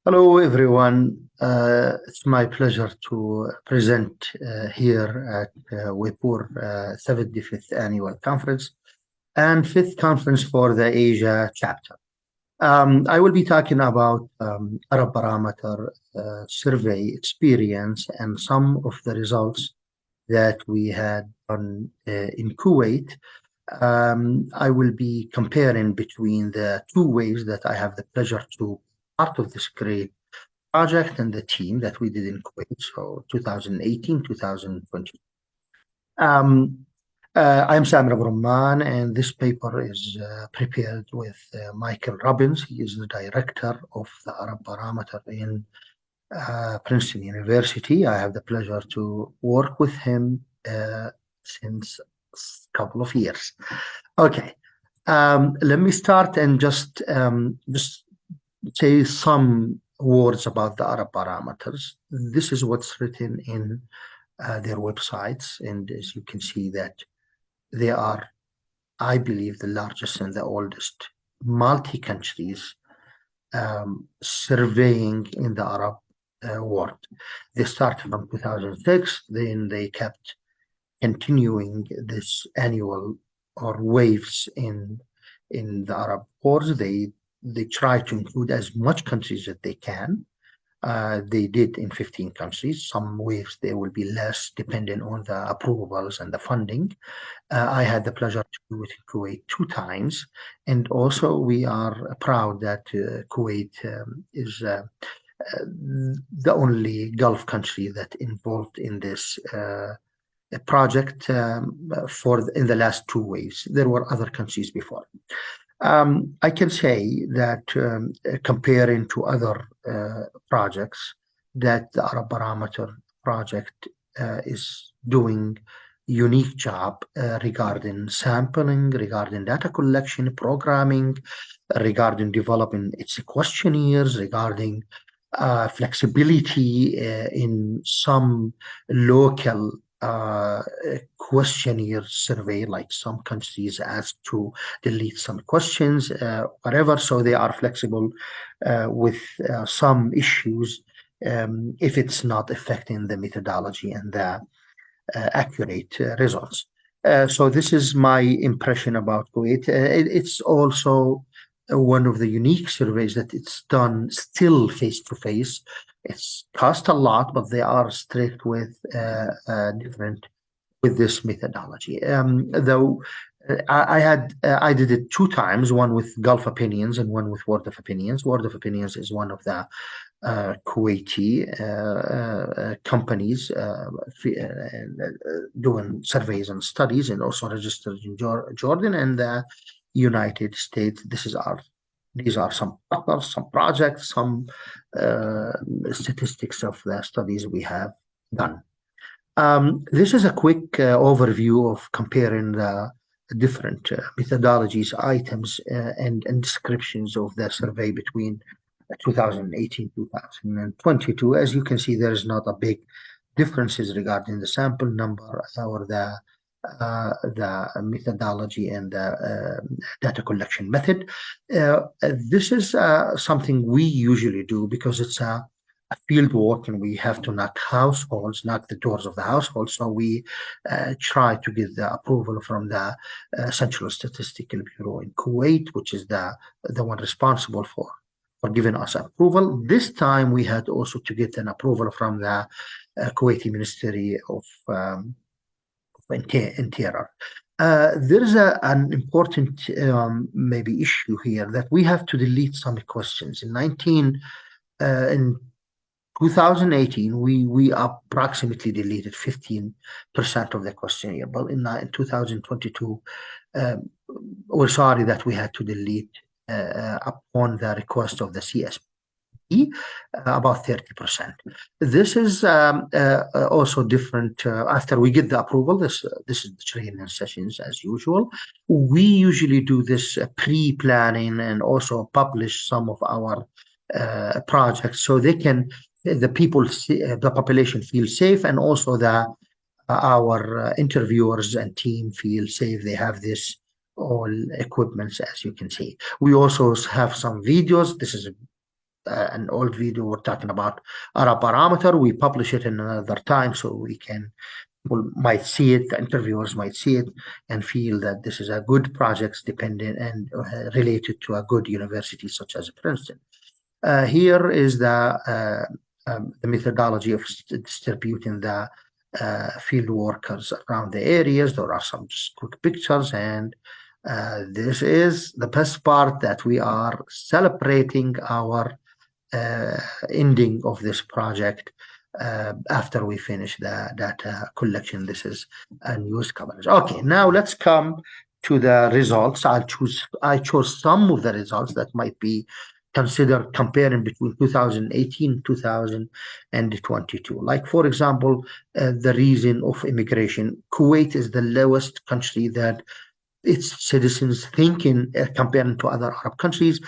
Hello, everyone. It's my pleasure to present here at WAPOR 75th Annual Conference and 5th Conference for the Asia chapter. I will be talking about Arab Barometer survey experience and some of the results that we had done in Kuwait. I will be comparing between the two ways that I have the pleasure to part of this great project and the team that we did in Kuwait, so 2018, 2020. I'm Samir Abu Rumman, and this paper is prepared with Michael Robbins. He is the director of the Arab Barometer in Princeton University. I have the pleasure to work with him since a couple of years. Okay, let me start and just say some words about the Arab Barometers. This is what's written in their websites, and as you can see that they are, I believe, the largest and the oldest multi-countries surveying in the Arab world. They started from 2006, then they kept continuing this annual or waves in the Arab world. They try to include as much countries as they can. They did in 15 countries. Some waves there will be less depending on the approvals and the funding. I had the pleasure to do it in Kuwait 2 times. And also we are proud that Kuwait is the only Gulf country that involved in this project in the last 2 waves. There were other countries before. I can say that comparing to other projects, that the Arab Barometer project is doing unique job regarding sampling, regarding data collection, programming, regarding developing its questionnaires, regarding flexibility in some local questionnaire survey, like some countries asked to delete some questions, whatever. So they are flexible with some issues if it's not affecting the methodology and the accurate results. So this is my impression about Kuwait. It's also one of the unique surveys that it's done still face-to-face. It's cost a lot, but they are strict with different with this methodology. Though I did it 2 times, one with Gulf Opinions and one with World of Opinions. World of Opinions is one of the Kuwaiti companies doing surveys and studies, and also registered in Jordan and the United States. These are some partners, some projects, some statistics of the studies we have done. This is a quick overview of comparing the different methodologies, items, and descriptions of the survey between 2018 2022. As you can see, there is not a big differences regarding the sample number or the methodology and the data collection method. This is something we usually do because it's a field work and we have to knock the doors of the household. So we try to get the approval from the Central Statistical Bureau in Kuwait, which is the one responsible for giving us approval. This time we had also to get an approval from the Kuwaiti Ministry of Interior. There is an important maybe issue here that we have to delete some questions. In 2018, we approximately deleted 15% of the questionnaire, but in 2022, we're sorry that we had to delete upon the request of the CSP. About 30%. This is also different. After we get the approval, this is the training sessions as usual. We usually do this pre-planning and also publish some of our projects so the population feel safe, and also our interviewers and team feel safe. They have this all equipments, as you can see. We also have some videos. This is an old video. We're talking about Arab Barometer. We publish it in another time so people might see it, the interviewers might see it and feel that this is a good project dependent and related to a good university such as Princeton. Here is the methodology of distributing the field workers around the areas. There are some just quick pictures, and this is the best part, that we are celebrating our ending of this project after we finish the data collection. This is a news coverage. Okay, now let's come to the results. I chose some of the results that might be considered comparing between 2018 and 2022. Like, for example, the reason of immigration. Kuwait is the lowest country that its citizens thinking, comparing to other Arab countries,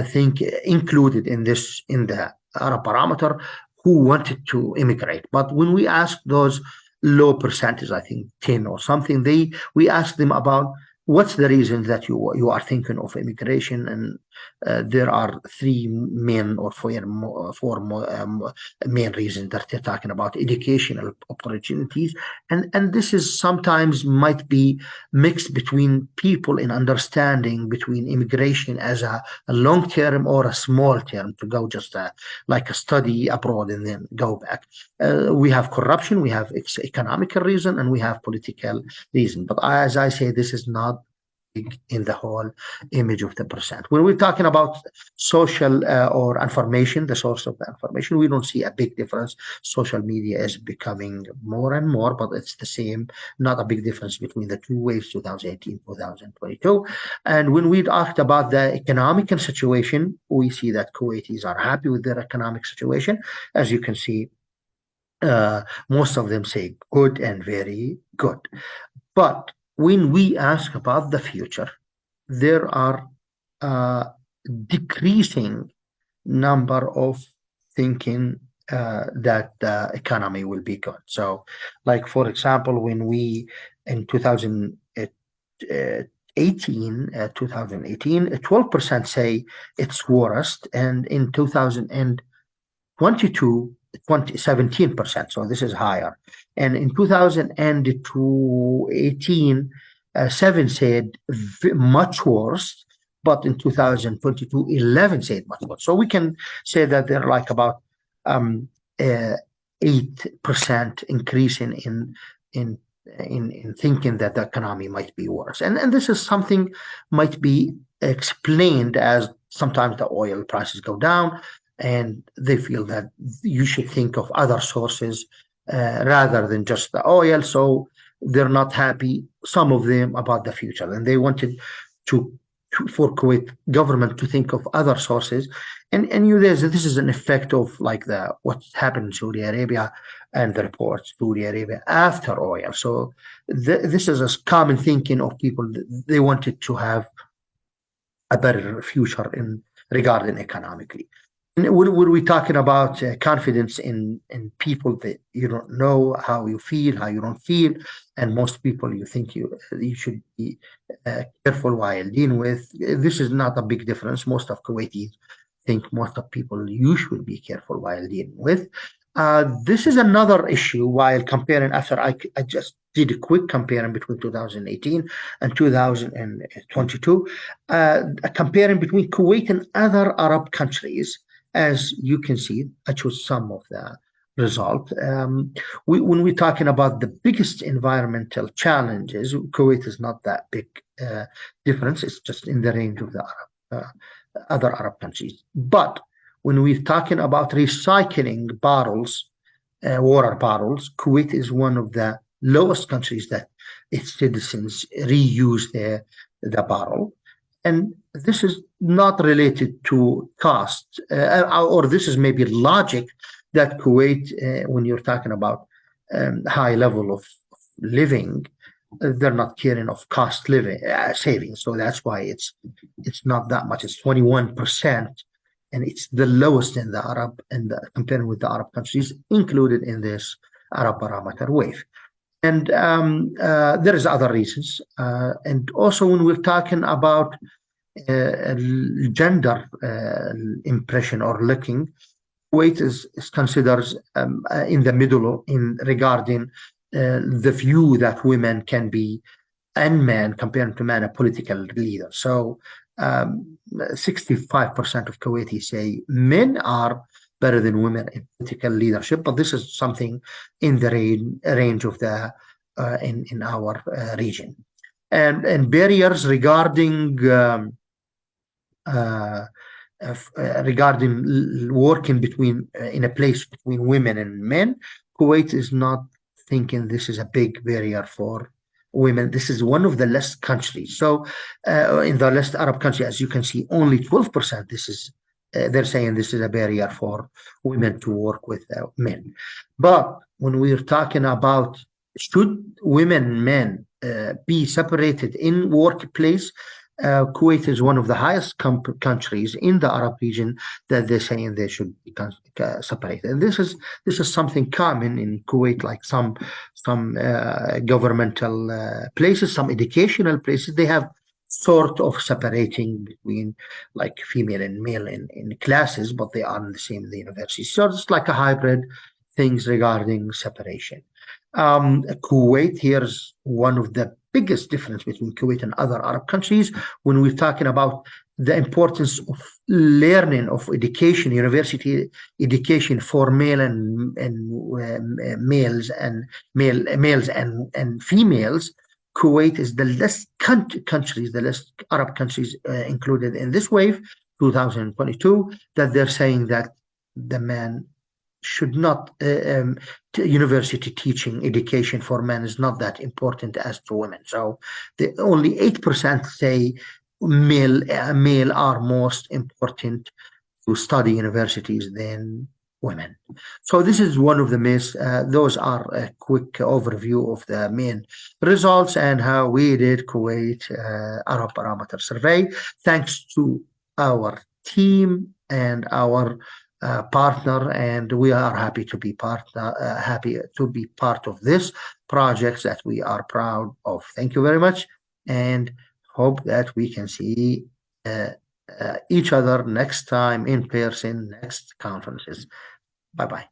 think included in the Arab Barometer, who wanted to immigrate. But when we ask those low percentage, I think 10 or something, we ask them about what's the reason that you are thinking of immigration, and there are three main or four main reasons that they're talking about: educational opportunities, and this is sometimes might be mixed between people in understanding between immigration as a long term or a small term, to go just like a study abroad and then go back. We have corruption, we have economical reason, and we have political reason. But as I say, this is not in the whole image of the percent. When we're talking about social or information, the source of the information, we don't see a big difference. Social media is becoming more and more, but it's the same, not a big difference between the two waves, 2018, 2022. And when we talked about the economic situation, we see that Kuwaitis are happy with their economic situation. As you can see, most of them say good and very good. But when we ask about the future, there are decreasing number of thinking that the economy will be good. So, like, for example, when we in 2018, 12% say it's worst, and in 2022, 17%, so this is higher. And in 2018, 7 said much worse, but in 2022, 11 said much worse. So we can say that they're like about 8% increase in thinking that the economy might be worse. And this is something might be explained as sometimes the oil prices go down, and they feel that you should think of other sources rather than just the oil. So they're not happy, some of them, about the future, and they wanted for Kuwait government to think of other sources. And this is an effect of like what happened in Saudi Arabia and the reports Saudi Arabia after oil. So this is a common thinking of people. They wanted to have a better future regarding economically. And when we're talking about confidence in people that you don't know how you feel, how you don't feel, and most people you think you should be careful while dealing with. This is not a big difference. Most of Kuwaitis think most of people you should be careful while dealing with. This is another issue while comparing, after I just did a quick comparing between 2018 and 2022, comparing between Kuwait and other Arab countries. As you can see, I chose some of the result. When we're talking about the biggest environmental challenges, Kuwait is not that big difference. It's just in the range of the other Arab countries. But when we're talking about recycling bottles, water bottles, Kuwait is one of the lowest countries that its citizens reuse the bottle. And this is not related to cost, or this is maybe logic that Kuwait, when you're talking about high level of living, they're not caring of cost living savings. So that's why it's not that much. It's 21%, and it's the lowest in the Arab, and comparing with the Arab countries included in this Arab Barometer wave. And there is other reasons. And also when we're talking about gender impression or looking, Kuwait is considered in the middle in regarding the view that women can be and men compared to men a political leader. So 65% of Kuwaitis say men are better than women in political leadership, but this is something in the range of the in our region. And barriers regarding regarding working between in a place between women and men, Kuwait is not thinking this is a big barrier for women. This is one of the less countries. So in the less Arab country, as you can see, only 12%. This is they're saying this is a barrier for women to work with men. But when we're talking about should women and men be separated in workplace, Kuwait is one of the highest countries in the Arab region that they're saying they should be separated. And this is something common in Kuwait, like some governmental places, some educational places. They have sort of separating between like female and male in classes, but they are in the same university. So it's like a hybrid things regarding separation. Kuwait, here's one of the biggest difference between Kuwait and other Arab countries when we're talking about the importance of learning of education, university education for males and females. Kuwait is the less countries, the less Arab countries included in this wave, 2022, that they're saying that the man should not university teaching education for men is not that important as to women. So the only 8% say male are most important to study universities than women. So this is one of the myths. Those are a quick overview of the main results and how we did Kuwait Arab Barometer survey. Thanks to our team and our partner, and we are happy to be part of this project that we are proud of. Thank you very much, and hope that we can see each other next time in person, next conferences. Bye-bye.